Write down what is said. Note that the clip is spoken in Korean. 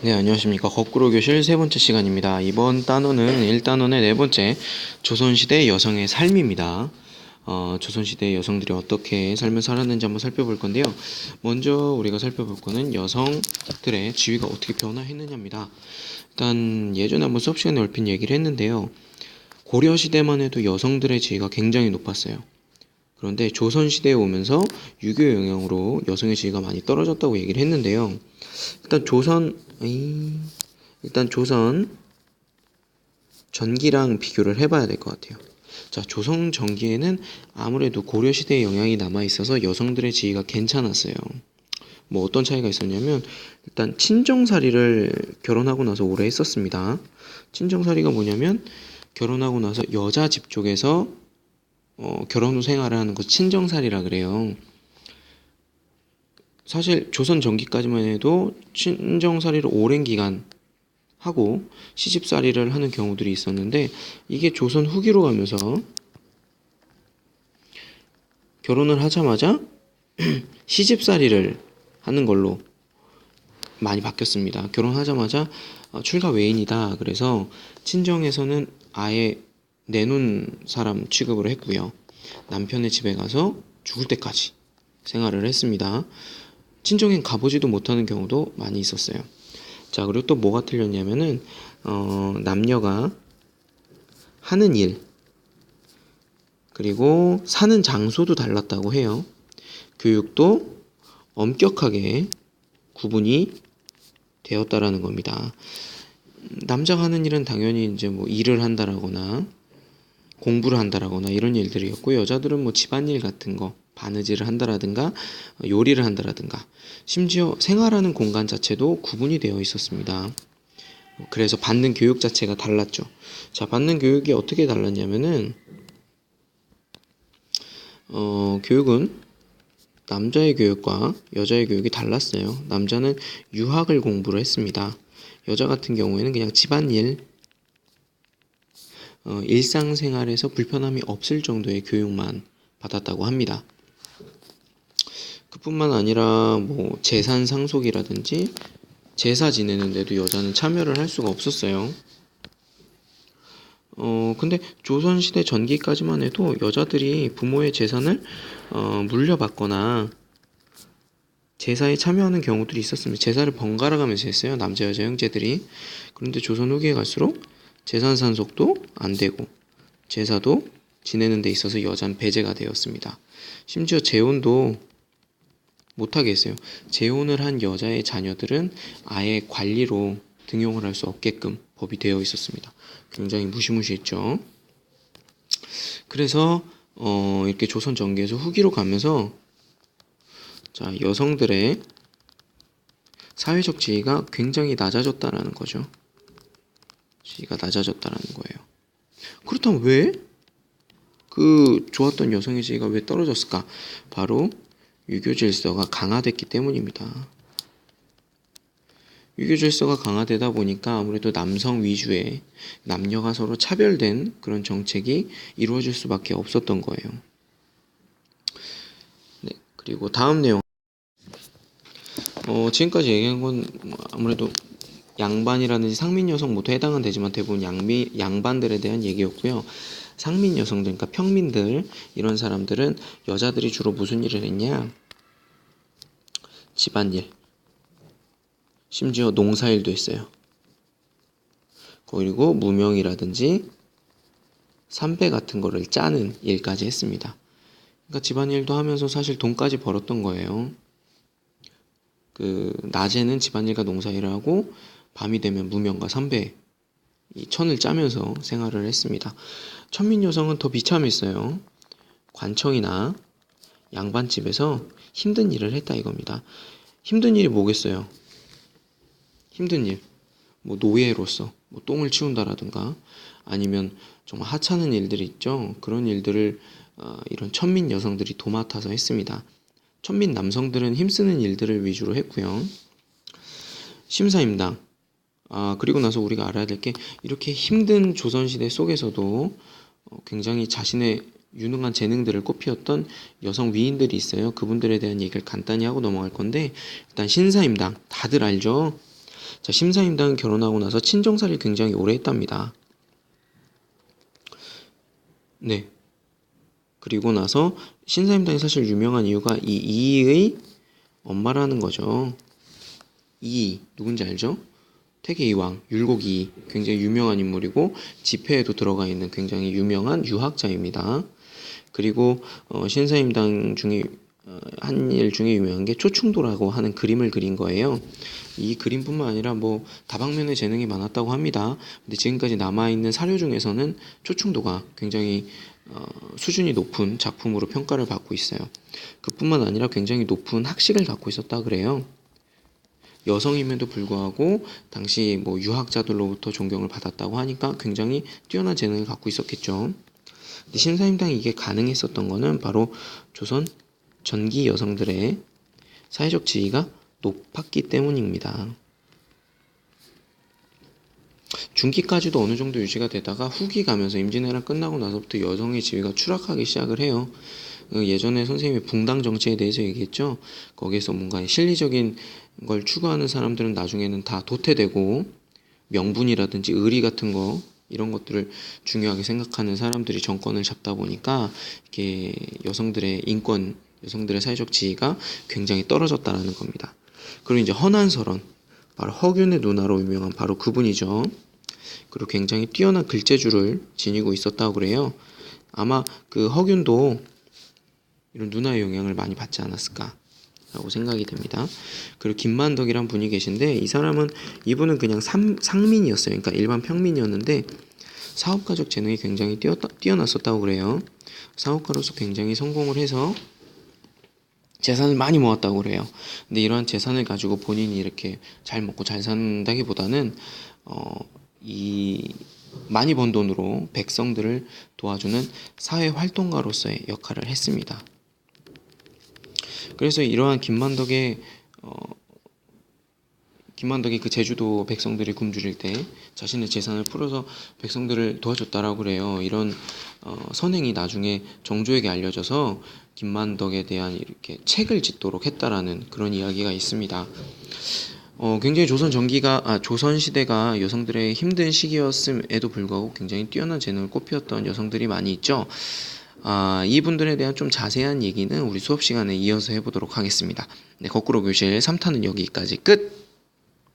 네, 안녕하십니까. 거꾸로 교실 세 번째 시간입니다. 이번 단원은 1단원의 네 번째, 조선시대 여성의 삶입니다. 조선시대 여성들이 어떻게 삶을 살았는지 한번 살펴볼 건데요. 먼저 우리가 살펴볼 거는 여성들의 지위가 어떻게 변화했느냐입니다. 일단 예전에 한번 수업 시간에 얼핏 얘기를 했는데요. 고려시대만 해도 여성들의 지위가 굉장히 높았어요. 그런데 조선시대에 오면서 유교 영향으로 여성의 지위가 많이 떨어졌다고 얘기를 했는데요. 일단 조선 전기랑 비교를 해봐야 될 것 같아요. 자, 조선 전기에는 아무래도 고려시대의 영향이 남아있어서 여성들의 지위가 괜찮았어요. 뭐 어떤 차이가 있었냐면, 일단 친정살이를 결혼하고 나서 오래 했었습니다. 친정살이가 뭐냐면, 결혼하고 나서 여자 집 쪽에서 결혼 후 생활을 하는 것 친정살이라 그래요. 사실 조선 전기까지만 해도 친정살이를 오랜 기간 하고 시집살이를 하는 경우들이 있었는데, 이게 조선 후기로 가면서 결혼을 하자마자 시집살이를 하는 걸로 많이 바뀌었습니다. 결혼하자마자 출가 외인이다. 그래서 친정에서는 아예 내놓은 사람 취급을 했고요. 남편의 집에 가서 죽을 때까지 생활을 했습니다. 친정엔 가보지도 못하는 경우도 많이 있었어요. 자, 그리고 또 뭐가 틀렸냐면은 남녀가 하는 일 그리고 사는 장소도 달랐다고 해요. 교육도 엄격하게 구분이 되었다라는 겁니다. 남자가 하는 일은 당연히 이제 뭐 일을 한다라거나 공부를 한다라거나 이런 일들이었고, 여자들은 뭐 집안일 같은 거 바느질을 한다라든가 요리를 한다라든가 심지어 생활하는 공간 자체도 구분이 되어 있었습니다. 그래서 받는 교육 자체가 달랐죠. 자, 받는 교육이 어떻게 달랐냐면은 교육은 남자의 교육과 여자의 교육이 달랐어요. 남자는 유학을 공부를 했습니다. 여자 같은 경우에는 그냥 집안일, 일상생활에서 불편함이 없을 정도의 교육만 받았다고 합니다. 그뿐만 아니라 뭐 재산 상속이라든지 제사 지내는데도 여자는 참여를 할 수가 없었어요. 근데 조선시대 전기까지만 해도 여자들이 부모의 재산을 물려받거나 제사에 참여하는 경우들이 있었습니다. 제사를 번갈아 가면서 했어요. 남자 여자 형제들이. 그런데 조선 후기에 갈수록 재산 상속도 안 되고 제사도 지내는 데 있어서 여자는 배제가 되었습니다. 심지어 재혼도 못하게 했어요. 재혼을 한 여자의 자녀들은 아예 관리로 등용을 할 수 없게끔 법이 되어 있었습니다. 굉장히 무시무시했죠. 그래서 이렇게 조선 전기에서 후기로 가면서 자, 여성들의 사회적 지위가 굉장히 낮아졌다라는 거죠. 지위가 낮아졌다라는 거예요. 그렇다면 왜? 그 좋았던 여성의 지위가 왜 떨어졌을까? 바로 유교 질서가 강화됐기 때문입니다. 유교 질서가 강화되다 보니까 아무래도 남성 위주의 남녀가 서로 차별된 그런 정책이 이루어질 수밖에 없었던 거예요. 네, 그리고 다음 내용. 지금까지 얘기한 건 아무래도 양반이라든지 상민 여성 모두 해당은 되지만 대부분 양반들에 대한 얘기였고요. 상민 여성들, 그러니까 평민들, 이런 사람들은 여자들이 주로 무슨 일을 했냐? 집안일, 심지어 농사일도 했어요. 그리고 무명이라든지 삼배 같은 거를 짜는 일까지 했습니다. 그러니까 집안일도 하면서 사실 돈까지 벌었던 거예요. 낮에는 집안일과 농사일을 하고 밤이 되면 무명과 삼배, 이 천을 짜면서 생활을 했습니다. 천민 여성은 더 비참했어요. 관청이나 양반집에서 힘든 일을 했다 이겁니다. 힘든 일이 뭐겠어요? 힘든 일, 뭐 노예로서 뭐 똥을 치운다라든가 아니면 정말 하찮은 일들이 있죠. 그런 일들을 이런 천민 여성들이 도맡아서 했습니다. 천민 남성들은 힘쓰는 일들을 위주로 했고요. 심사임당. 그리고 나서 우리가 알아야 될 게, 이렇게 힘든 조선시대 속에서도 굉장히 자신의 유능한 재능들을 꽃피웠던 여성 위인들이 있어요. 그분들에 대한 얘기를 간단히 하고 넘어갈 건데, 일단 신사임당 다들 알죠? 자, 심사임당은 결혼하고 나서 친정살이를 굉장히 오래 했답니다. 네. 그리고 나서 신사임당이 사실 유명한 이유가 이 이의 엄마라는 거죠. 이 누군지 알죠? 태계이왕, 율곡이 굉장히 유명한 인물이고 지폐에도 들어가 있는 굉장히 유명한 유학자입니다. 그리고 신사임당 중에 한 일 중에 유명한 게 초충도라고 하는 그림을 그린 거예요. 이 그림뿐만 아니라 뭐 다방면의 재능이 많았다고 합니다. 근데 지금까지 남아있는 사료 중에서는 초충도가 굉장히 수준이 높은 작품으로 평가를 받고 있어요. 그뿐만 아니라 굉장히 높은 학식을 갖고 있었다 그래요. 여성임에도 불구하고 당시 뭐 유학자들로부터 존경을 받았다고 하니까 굉장히 뛰어난 재능을 갖고 있었겠죠. 근데 신사임당이 이게 가능했었던 거는 바로 조선 전기 여성들의 사회적 지위가 높았기 때문입니다. 중기까지도 어느 정도 유지가 되다가 후기 가면서 임진왜란 끝나고 나서부터 여성의 지위가 추락하기 시작을 해요. 예전에 선생님이 붕당 정치에 대해서 얘기했죠. 거기에서 뭔가 실리적인 걸 추구하는 사람들은 나중에는 다 도태되고 명분이라든지 의리 같은 거 이런 것들을 중요하게 생각하는 사람들이 정권을 잡다 보니까 이게 여성들의 인권, 여성들의 사회적 지위가 굉장히 떨어졌다라는 겁니다. 그리고 이제 허난설원, 바로 허균의 누나로 유명한 바로 그분이죠. 그리고 굉장히 뛰어난 글재주를 지니고 있었다고 그래요. 아마 그 허균도 이런 누나의 영향을 많이 받지 않았을까라고 생각이 됩니다. 그리고 김만덕이란 분이 계신데 이분은 그냥 상민이었어요. 그러니까 일반 평민이었는데 사업가적 재능이 굉장히 뛰어났었다고 그래요. 사업가로서 굉장히 성공을 해서 재산을 많이 모았다고 그래요. 근데 이러한 재산을 가지고 본인이 이렇게 잘 먹고 잘 산다기보다는 이 많이 번 돈으로 백성들을 도와주는 사회 활동가로서의 역할을 했습니다. 그래서 이러한 김만덕이 그 제주도 백성들이 굶주릴 때 자신의 재산을 풀어서 백성들을 도와줬다라고 그래요. 이런 선행이 나중에 정조에게 알려져서 김만덕에 대한 이렇게 책을 짓도록 했다라는 그런 이야기가 있습니다. 굉장히 조선 시대가 여성들의 힘든 시기였음에도 불구하고 굉장히 뛰어난 재능을 꽃피웠던 여성들이 많이 있죠. 이분들에 대한 좀 자세한 얘기는 우리 수업 시간에 이어서 해보도록 하겠습니다. 네, 거꾸로 교실 3탄은 여기까지 끝!